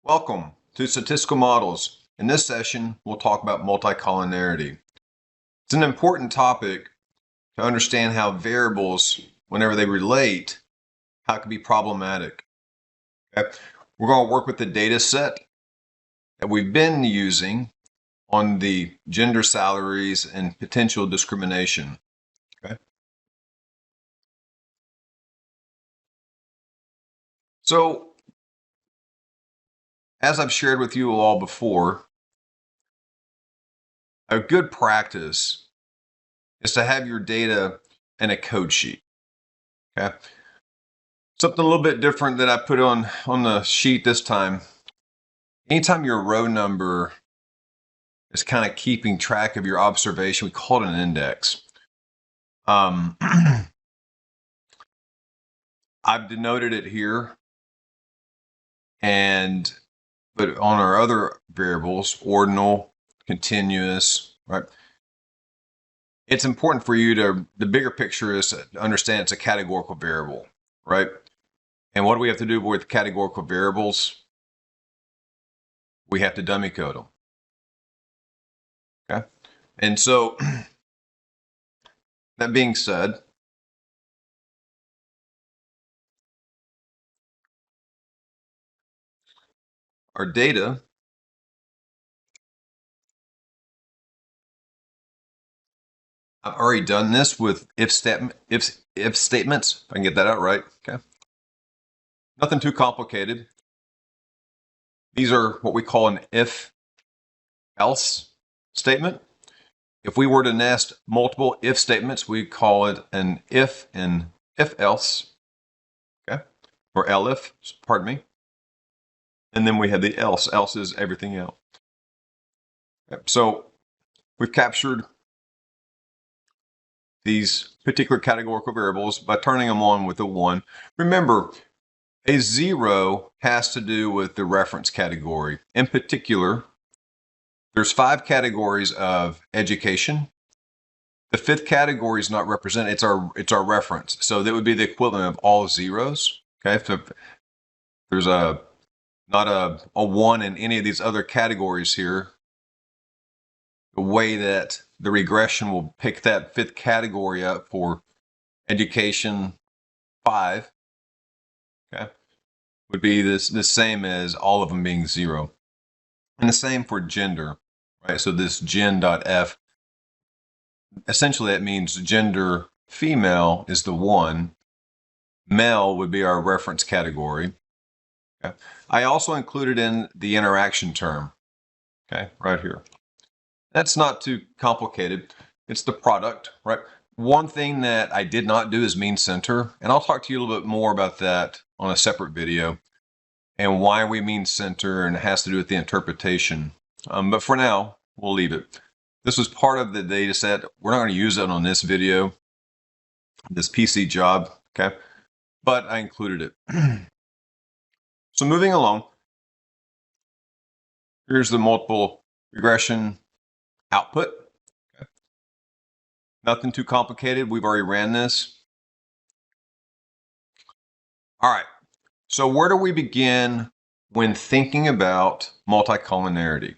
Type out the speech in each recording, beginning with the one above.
Welcome to Statistical Models. In this session, we'll talk about multicollinearity. It's an important topic to understand how variables, whenever they relate, how it can be problematic. Okay? We're going to work with the data set that we've been using on the gender salaries and potential discrimination. Okay? So, as I've shared with you all before, a good practice is to have your data in a code sheet. Okay? Something a little bit different that I put on the sheet this time. Anytime your row number is kind of keeping track of your observation, we call it an index. I've denoted it here, but on our other variables, ordinal, continuous, right? It's important for you the bigger picture is to understand it's a categorical variable, right? And what do we have to do with categorical variables? We have to dummy code them. Okay. And so that being said, our data I've already done this with if statements, if I can get that out right. Okay. Nothing too complicated. These are what we call an if-else statement. If we were to nest multiple if statements, we call it an if and if-else, okay, or elif, pardon me. And then we have the else. Else is everything else. Okay. So we've captured these particular categorical variables by turning them on with a 1. Remember, a 0 has to do with the reference category. In particular, there's 5 categories of education. The 5th category is not represented. It's our reference. So that would be the equivalent of all zeros. Okay, so if there's not a 1 in any of these other categories here, the way that the regression will pick that 5th category up for education 5, okay, would be the same as all of them being 0. And the same for gender, right? So this gen.f, essentially that means gender female is the 1. Male would be our reference category. Okay. I also included in the interaction term, okay, right here. That's not too complicated. It's the product, right? One thing that I did not do is mean center, and I'll talk to you a little bit more about that on a separate video and why we mean center, and it has to do with the interpretation. But for now, we'll leave it. This was part of the data set. We're not going to use it on this video, this PC job, okay? But I included it. So moving along, here's the multiple regression output. Okay. Nothing too complicated. We've already ran this. All right. So where do we begin when thinking about multicollinearity?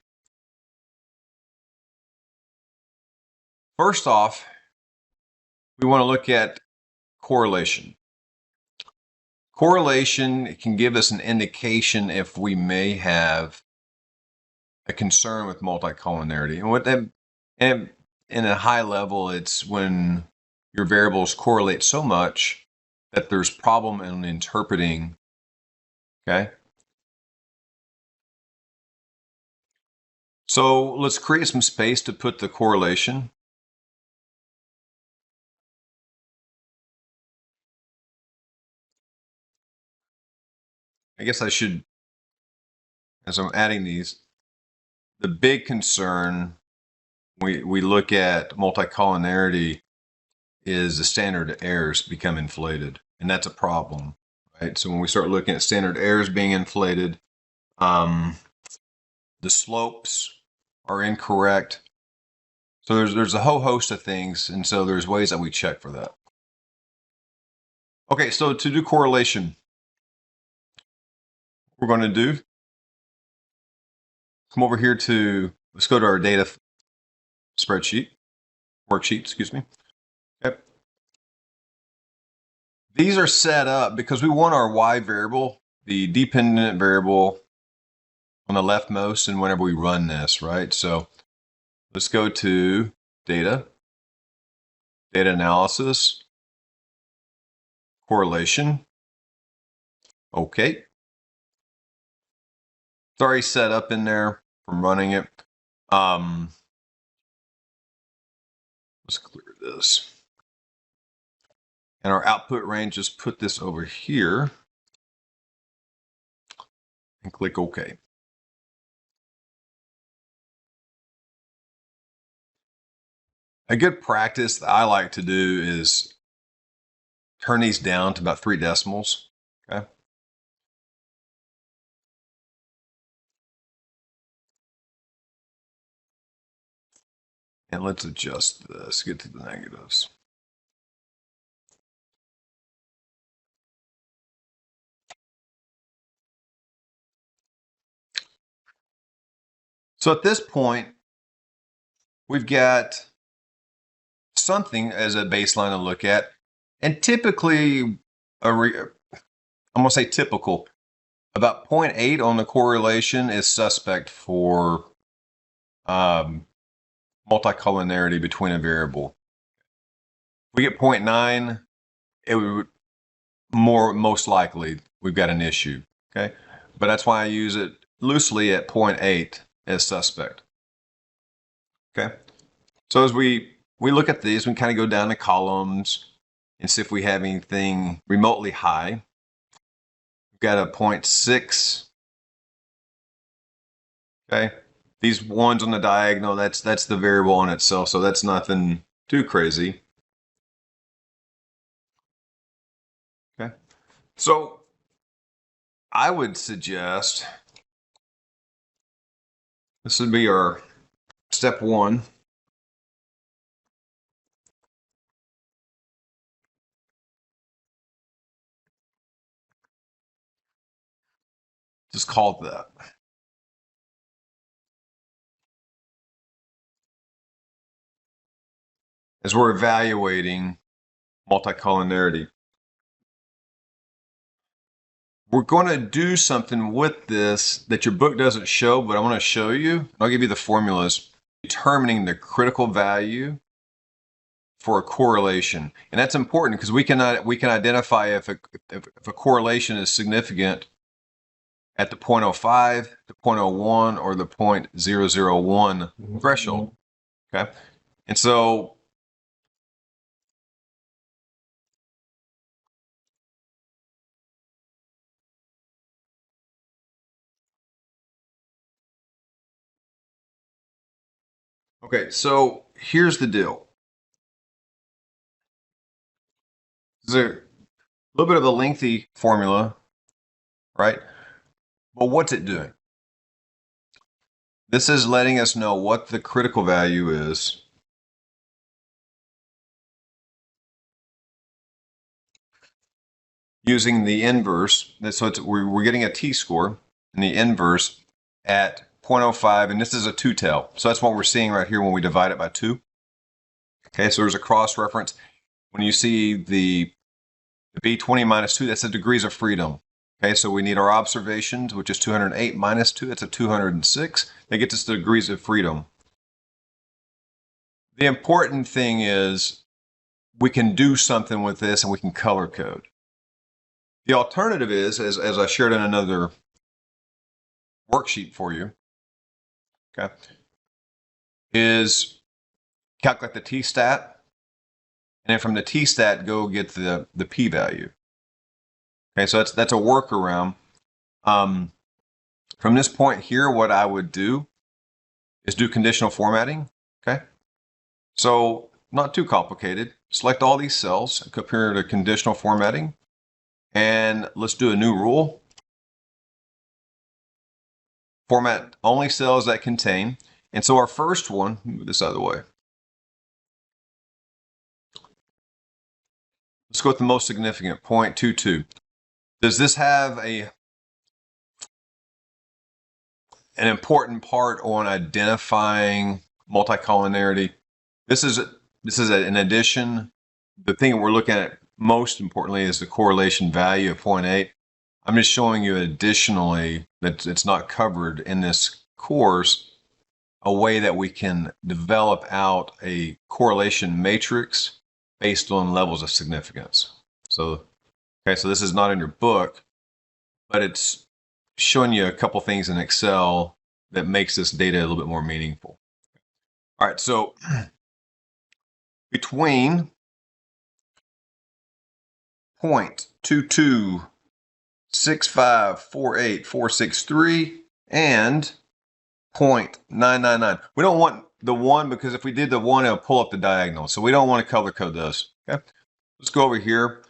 First off, we want to look at correlation. Correlation can give us an indication if we may have a concern with multicollinearity. And what that, and in a high level, it's when your variables correlate so much that there's problem in interpreting, okay? So let's create some space to put the correlation. I guess I should, as I'm adding these, the big concern we look at multicollinearity is the standard errors become inflated, and that's a problem, right? So when we start looking at standard errors being inflated, the slopes are incorrect. So there's a whole host of things, and so there's ways that we check for that. Okay, so to do correlation, we're going to do come over here to, let's go to our data worksheet, excuse me. Okay. These are set up because we want our Y variable, the dependent variable, on the leftmost, and whenever we run this, right? So let's go to data analysis, correlation. Okay. It's already set up in there from running it. Let's clear this. And our output range, just put this over here and click OK. A good practice that I like to do is turn these down to about 3 decimals. Okay. And let's adjust this, get to the negatives. So at this point, we've got something as a baseline to look at. And typically, I'm going to say typical, about 0.8 on the correlation is suspect for multicollinearity between a variable. If we get 0.9, it would most likely we've got an issue. Okay, but that's why I use it loosely at 0.8 as suspect. Okay, so as we look at these, we kind of go down the columns and see if we have anything remotely high. We've got a 0.6. Okay, these ones on the diagonal, that's the variable on itself, so that's nothing too crazy. Okay, so I would suggest this would be our step 1. Just call it that. As we're evaluating multicollinearity, we're going to do something with this that your book doesn't show, but I want to show you. I'll give you the formulas. Determining the critical value for a correlation, and that's important because we can identify if a correlation is significant at the 0.05, the 0.01, or the 0.001 threshold. Okay, and so so here's the deal. This is a little bit of a lengthy formula, right? But what's it doing? This is letting us know what the critical value is using the inverse. So we're getting a t-score and the inverse at 0.05, and this is a two-tail. So that's what we're seeing right here when we divide it by 2. Okay, so there's a cross-reference. When you see the B20 minus 2, that's the degrees of freedom. Okay, so we need our observations, which is 208 minus 2, that's a 206. That gets us the degrees of freedom. The important thing is we can do something with this and we can color code. The alternative is, as I shared in another worksheet for you, okay, is calculate the t-stat, and then from the t-stat go get the p-value. Okay, so that's a workaround. From this point here, what I would do is do conditional formatting. Okay, so not too complicated. Select all these cells, compare to conditional formatting, and let's do a new rule. Format only cells that contain. And so our first one, move this out of the way. Let's go with the most significant, 0.22. Does this have a an important part on identifying multicollinearity. This is an addition. The thing we're looking at most importantly is the correlation value of 0.8. I'm just showing you additionally that it's not covered in this course, a way that we can develop out a correlation matrix based on levels of significance. So, okay, so this is not in your book, but it's showing you a couple things in Excel that makes this data a little bit more meaningful. All right, so between 0.226548463 and 0.999. We don't want the 1 because if we did the 1, it'll pull up the diagonal. So we don't want to color code this. Okay, let's go over here.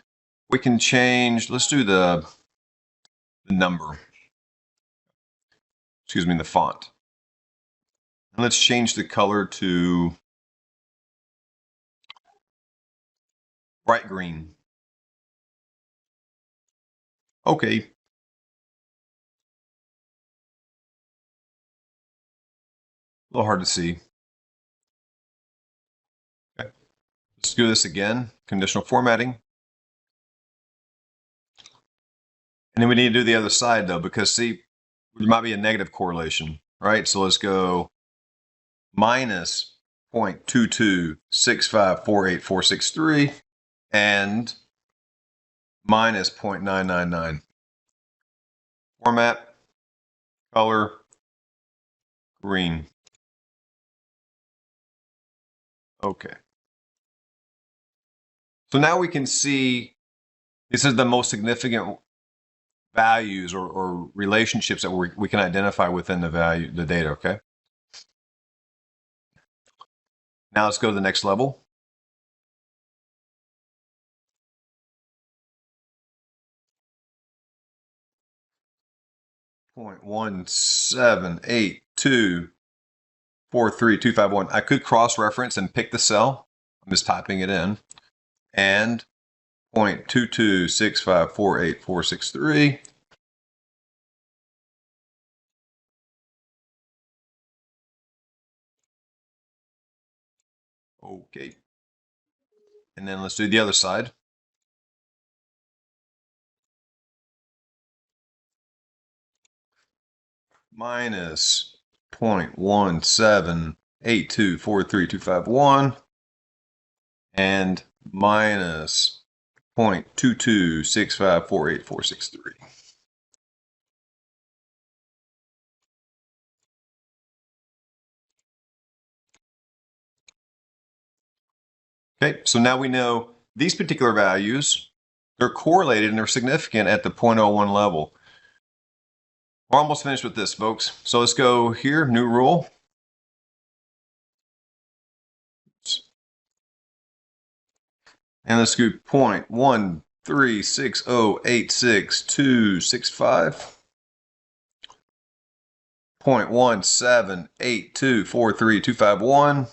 We can change, let's do the number. Excuse me, the font. And let's change the color to bright green. Okay. A little hard to see. Okay. Let's do this again. Conditional formatting. And then we need to do the other side though, because see, there might be a negative correlation, right? So let's go minus 0.226548463 and minus 0.999. Format, color, green. Okay. So now we can see this is the most significant values or relationships that we can identify within the data, okay? Now let's go to the next level. Point 178243251. I could cross-reference and pick the cell. I'm just typing it in. And 0.226548463. Okay. And then let's do the other side. Minus 0.178243251 and minus 0.226548463. Okay, so now we know these particular values, they're correlated and they're significant at the 0.01 level. We're almost finished with this, folks. So let's go here, new rule. And let's do 0.136086265. 0.178243251.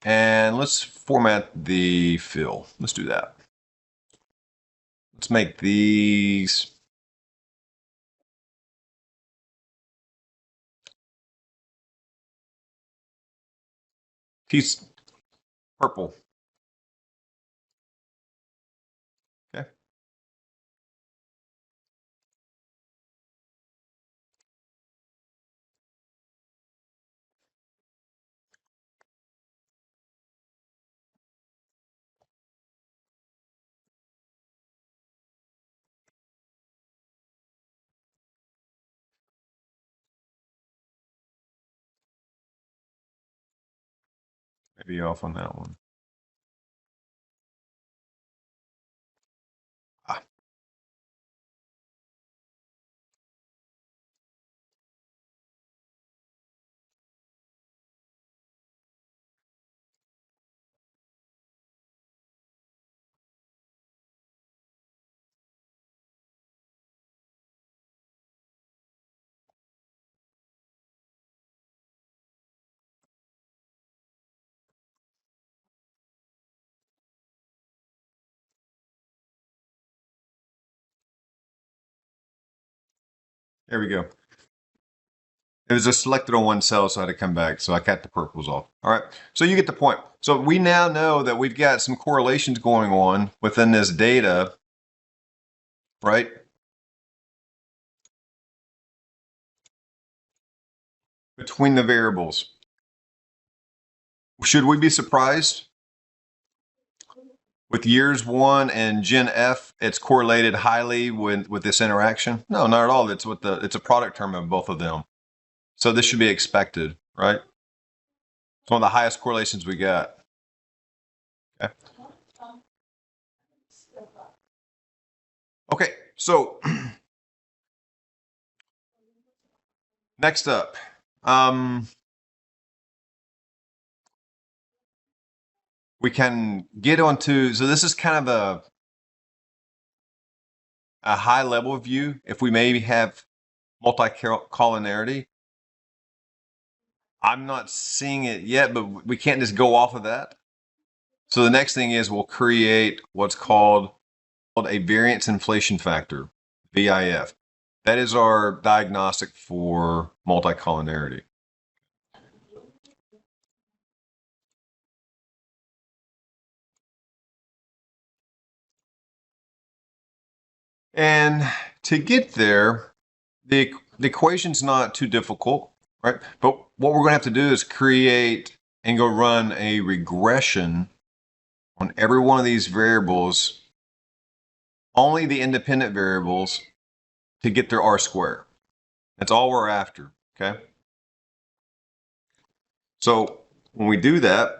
And let's format the fill. Let's do that. Let's make these piece purple. Okay. Maybe off on that one. Ah. There we go. It was just selected on one cell, so I had to come back. So I cut the purples off. All right. So you get the point. So we now know that we've got some correlations going on within this data, right? Between the variables. Should we be surprised? With years 1 and Gen F, it's correlated highly with this interaction? No, not at all. It's a product term of both of them. So this should be expected, right? It's one of the highest correlations we got. Okay. Okay, so next up, we can get onto, so this is kind of a high level view. If we maybe have multicollinearity, I'm not seeing it yet, but we can't just go off of that. So the next thing is we'll create what's called a variance inflation factor, VIF. That is our diagnostic for multicollinearity. And to get there, the equation's not too difficult, right? But what we're going to have to do is create and go run a regression on every one of these variables, only the independent variables, to get their R square. That's all we're after, okay? So when we do that,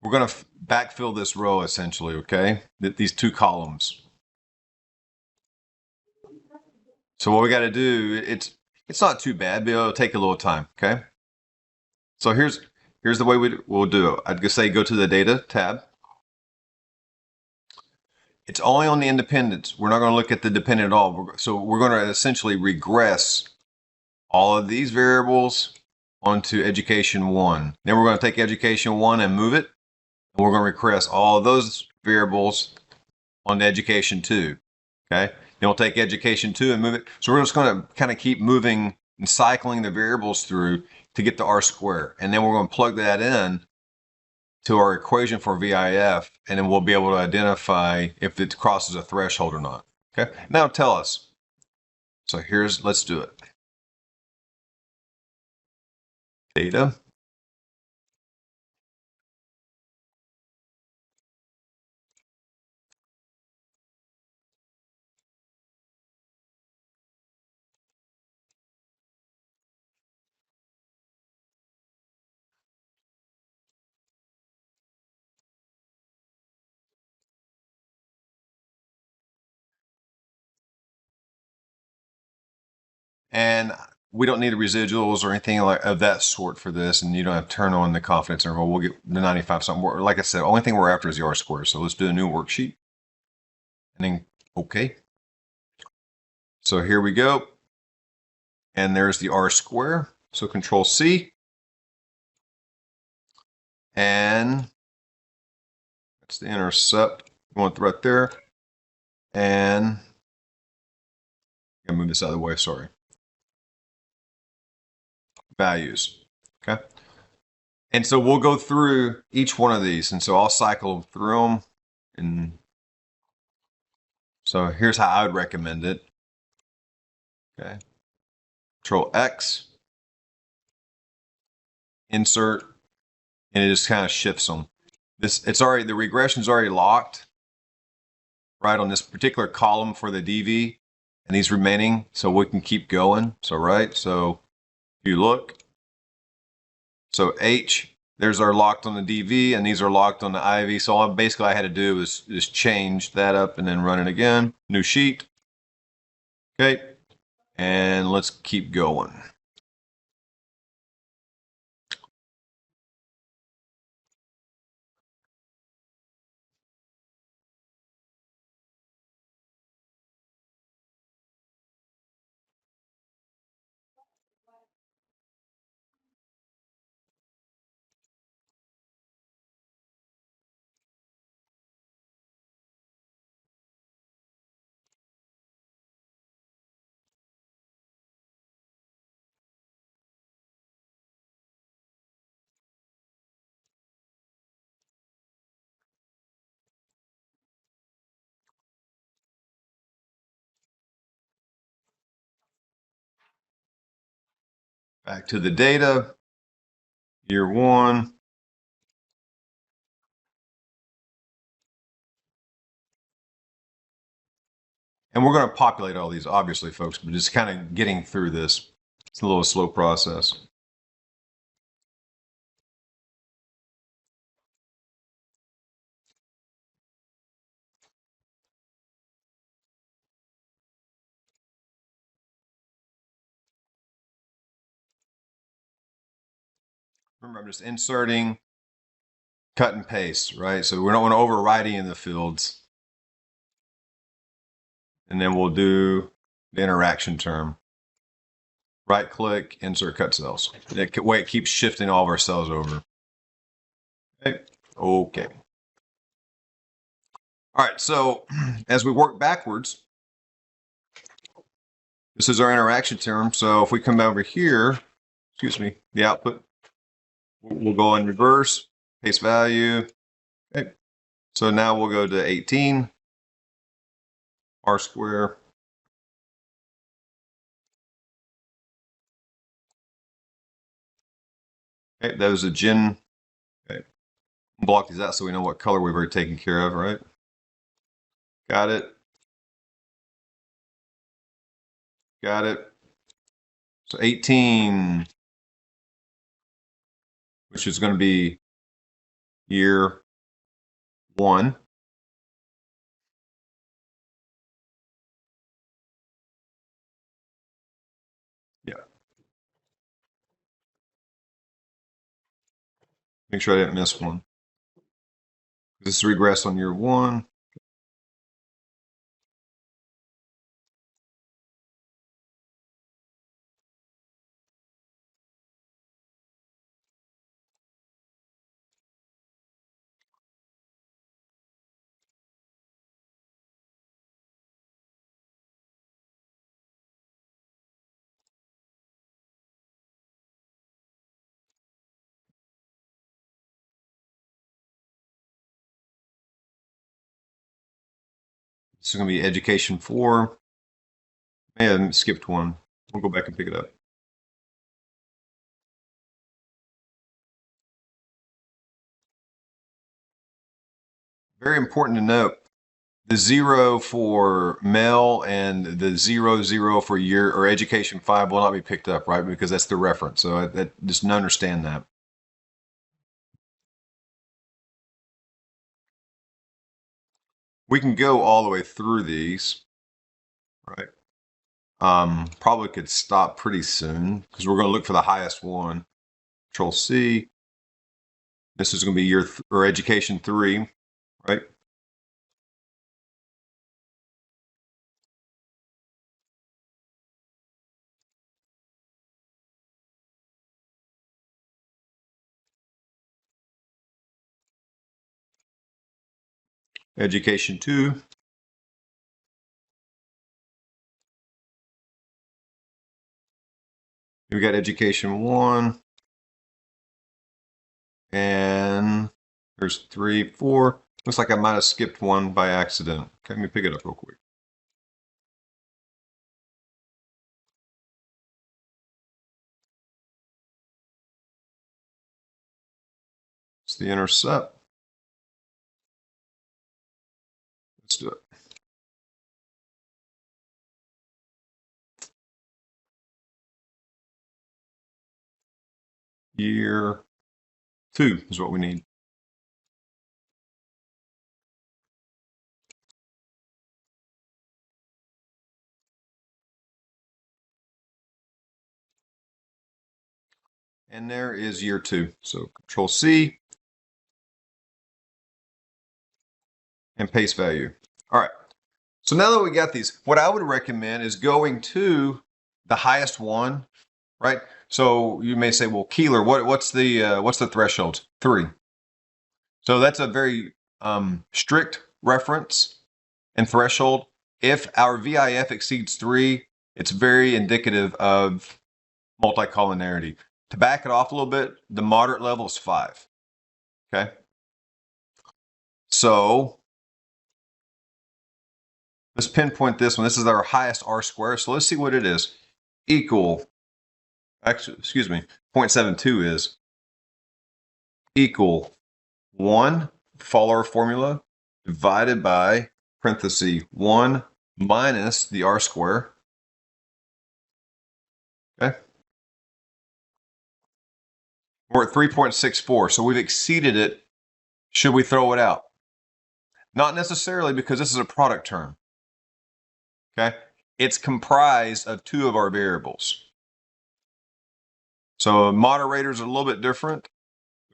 we're going to backfill this row essentially, okay? These two columns. So what we got to do, it's not too bad, but it'll take a little time, okay? So here's the way we'll do it. I'd just say go to the data tab. It's only on the independents. We're not going to look at the dependent at all. So we're going to essentially regress all of these variables onto education 1. Then we're going to take education 1 and move it. And we're going to regress all of those variables onto education 2. Okay. Then we'll take education 2 and move it. So we're just going to kind of keep moving and cycling the variables through to get the R square. And then we're going to plug that in to our equation for VIF, and then we'll be able to identify if it crosses a threshold or not. Okay. Now tell us. So let's do it. Data. And we don't need the residuals or anything like of that sort for this, and you don't have to turn on the confidence interval. We'll get the 95 something. Like I said, only thing we're after is the R square. So let's do a new worksheet. And then okay. So here we go. And there's the R square. So Control C. And that's the intercept. We want it right there. And I'm gonna move this out of the way, sorry. Values. Okay. And so we'll go through each one of these. And so I'll cycle through them. And so here's how I would recommend it. Okay. Control X. Insert. And it just kind of shifts them. The regression's already locked right on this particular column for the DV and these remaining, so we can keep going. So if you look, so H, there's our locked on the DV, and these are locked on the IV. So all basically I had to do was just change that up and then run it again. New sheet. Okay, and let's keep going. Back to the data, year 1. And we're going to populate all these, obviously, folks, but just kind of getting through this. It's a little slow process. Remember, I'm just inserting, cut and paste, right? So we don't want to overwrite any of the fields. And then we'll do the interaction term. Right click, insert cut cells. That way it keeps shifting all of our cells over. Okay. Okay. All right, so as we work backwards, this is our interaction term. So if we come over here, excuse me, the output, we'll go in reverse, paste value. Okay. So now we'll go to 18, R square. Okay, that was a gen. Okay. Block these out so we know what color we've already taken care of, right? Got it. Got it. So 18, which is going to be year 1. Yeah. Make sure I didn't miss one. This is regress on year 1. This is going to be education 4. And skipped one. We'll go back and pick it up. Very important to note, the 0 for male and the 0 for year or education 5 will not be picked up, right? Because that's the reference. So just understand that. We can go all the way through these, right? Probably could stop pretty soon because we're going to look for the highest one. Control C. This is going to be year or education 3, right? Education 2. We got education 1. And there's 3, 4. Looks like I might have skipped one by accident. Okay, let me pick it up real quick. It's the intercept. Let's do it. Year 2 is what we need. And there is year 2. So Control C and paste value. All right. So now that we got these, what I would recommend is going to the highest one, right? So you may say, well, Keeler, what's the threshold? 3. So that's a very strict reference and threshold. If our VIF exceeds 3, it's very indicative of multicollinearity. To back it off a little bit, the moderate level is 5. Okay. So let's pinpoint this one. This is our highest R square. So let's see what it is. Equal actually, excuse me, 0.72 is equal 1, follow our formula, divided by parenthesis 1 minus the r square. Okay. We're at 3.64, so we've exceeded it. Should we throw it out? Not necessarily, because this is a product term. Okay. It's comprised of two of our variables. So moderators are a little bit different.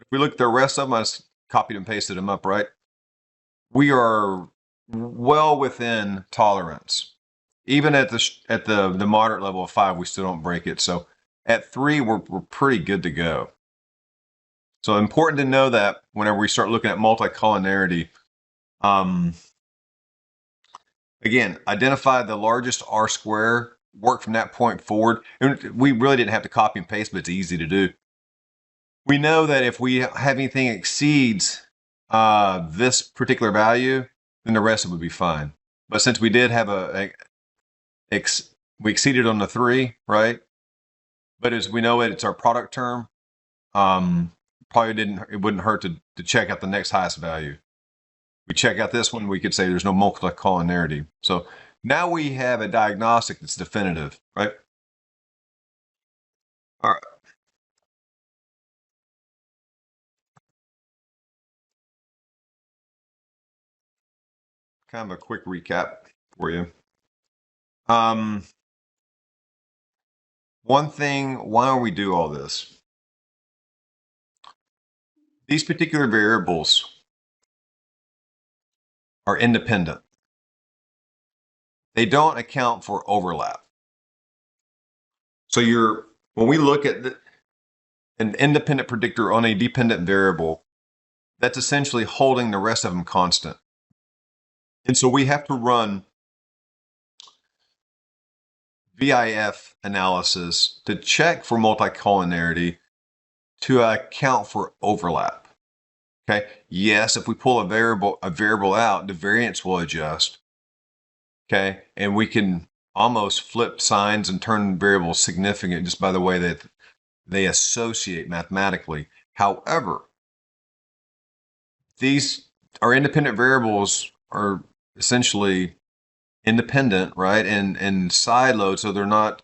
If we look at the rest of them, I just copied and pasted them up, right? We are well within tolerance. Even at the moderate level of 5, we still don't break it. So at 3, we're pretty good to go. So important to know that whenever we start looking at multicollinearity, again, identify the largest R square, work from that point forward. And we really didn't have to copy and paste, but it's easy to do. We know that if we have anything exceeds this particular value, then the rest of it would be fine. But since we did have we exceeded on the 3, right? But as we know it's our product term, it wouldn't hurt to check out the next highest value. We check out this one, we could say there's no multicollinearity. So now we have a diagnostic that's definitive, right? All right. Kind of a quick recap for you. One thing, why don't we do all this? These particular variables are independent. They don't account for overlap. So when we look at an independent predictor on a dependent variable, that's essentially holding the rest of them constant. And so we have to run VIF analysis to check for multicollinearity to account for overlap. Okay. Yes, if we pull a variable out, the variance will adjust. Okay. And we can almost flip signs and turn variables significant just by the way that they associate mathematically. However, our independent variables are essentially independent, right? And sideload, so they're not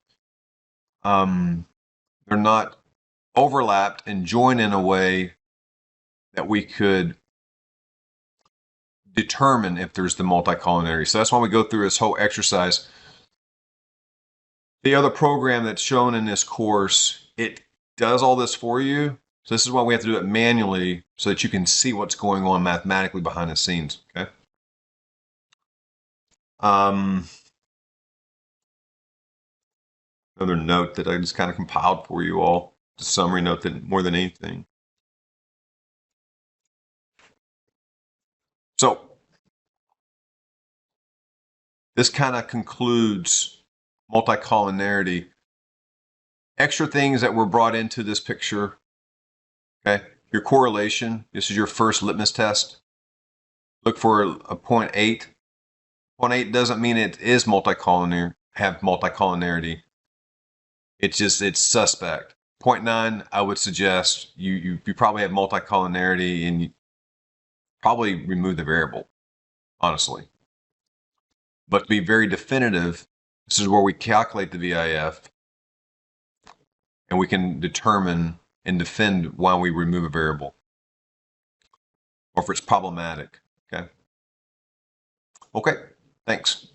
overlapped and joined in a way that we could determine if there's the multicollinearity. So that's why we go through this whole exercise. The other program that's shown in this course, it does all this for you. So this is why we have to do it manually so that you can see what's going on mathematically behind the scenes. Okay. Another note that I just kind of compiled for you all, a summary note that more than anything. So this kind of concludes multicollinearity. Extra things that were brought into this picture. Okay, your correlation. This is your first litmus test. Look for a 0.8. 0.8 doesn't mean it is multicollinearity. It's suspect. 0.9, I would suggest you probably have multicollinearity and you probably remove the variable, honestly. But to be very definitive, this is where we calculate the VIF and we can determine and defend why we remove a variable or if it's problematic. Okay. Okay, thanks.